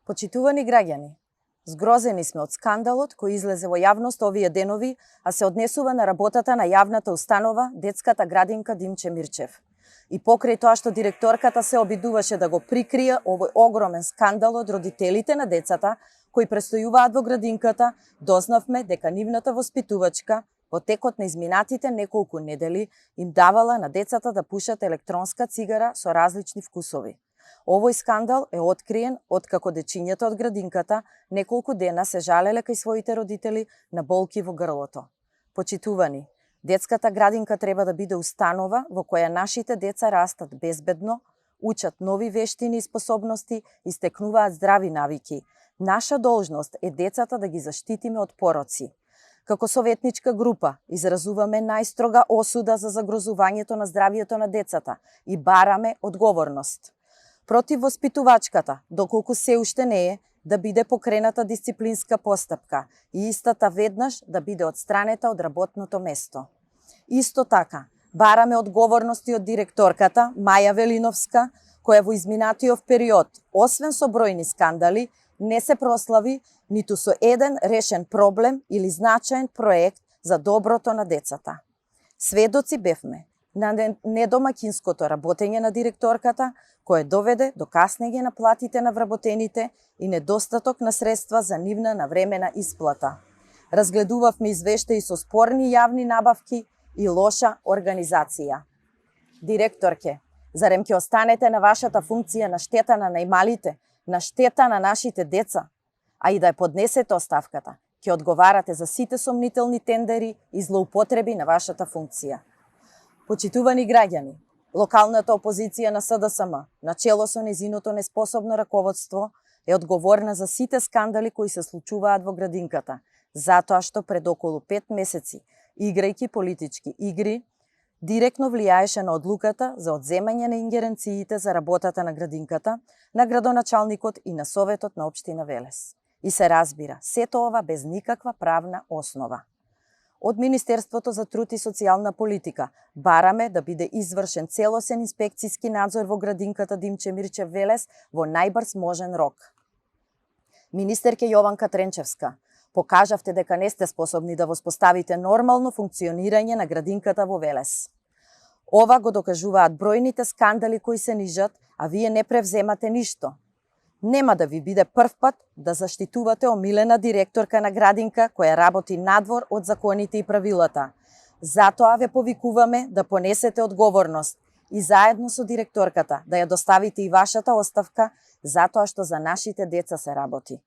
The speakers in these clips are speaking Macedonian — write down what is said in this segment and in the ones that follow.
Почитувани граѓани, згрозени сме од скандалот кој излезе во јавност овие денови, а се однесува на работата на јавната установа детската градинка Димче Мирчев. И покрај тоа што директорката се обидуваше да го прикрие овој огромен скандал од родителите на децата кои престојуваат во градинката, дознавме дека нивната воспитувачка во текот на изминатите неколку недели им давала на децата да пушат електронска цигара со различни вкусови. Овој скандал е откриен откако дечињата од градинката неколку дена се жалеле кај своите родители на болки во грлото. Почитувани, детската градинка треба да биде установа во која нашите деца растат безбедно, учат нови вештини и способности и стекнуваат здрави навики. Наша должност е децата да ги заштитиме од пороци. Како советничка група изразуваме најстрога осуда за загрозувањето на здравието на децата и бараме одговорност. Против воспитувачката, доколку се уште не е, да биде покрената дисциплинска постапка и истата веднаш да биде одстранета од работното место. Исто така, бараме одговорности од директорката Маја Велиновска, која во изминатиот период, освен со бројни скандали, не се прослави ниту со еден решен проблем или значаен проект за доброто на децата. Сведоци бевме на недомакинското работење на директорката, кое доведе до каснење на платите на вработените и недостаток на средства за нивна навремена исплата. Разгледувавме извештаи со спорни јавни набавки и лоша организација. Директорке, зарем ќе останете на вашата функција на штета на најмалите, на штета на нашите деца, а и да ја поднесете оставката, ќе одговарате за сите сомнителни тендери и злоупотреби на вашата функција. Почитувани граѓани, локалната опозиција на СДСМ, начело со незиното неспособно раководство, е одговорна за сите скандали кои се случуваат во градинката, затоа што пред околу 5 месеци, играјќи политички игри, директно влијаеше на одлуката за одземање на ингеренциите за работата на градинката, на градоначалникот и на Советот на општина Велес. И се разбира, сето ова без никаква правна основа. Од Министерството за труд и социјална политика бараме да биде извршен целосен инспекцијски надзор во градинката Димче Мирчев Велес во најбрз можен рок. Министерке Јованка Тренчевска, покажавте дека не сте способни да воспоставите нормално функционирање на градинката во Велес. Ова го докажуваат бројните скандали кои се нижат, а вие не превземате ништо. Нема да ви биде прв пат да заштитувате омилена директорка на градинка која работи надвор од законите и правилата. Затоа ве повикуваме да понесете одговорност и заедно со директорката да ја доставите и вашата оставка, затоа што за нашите деца се работи.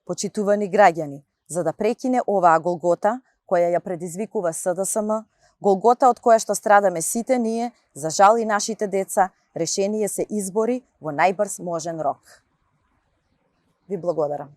Почитувани граѓани, за да прекине оваа голгота која ја предизвикува СДСМ, голгота од која што страдаме сите ние, за жал и нашите деца, решение се избори во најбрз можен рок. Ви благодарам.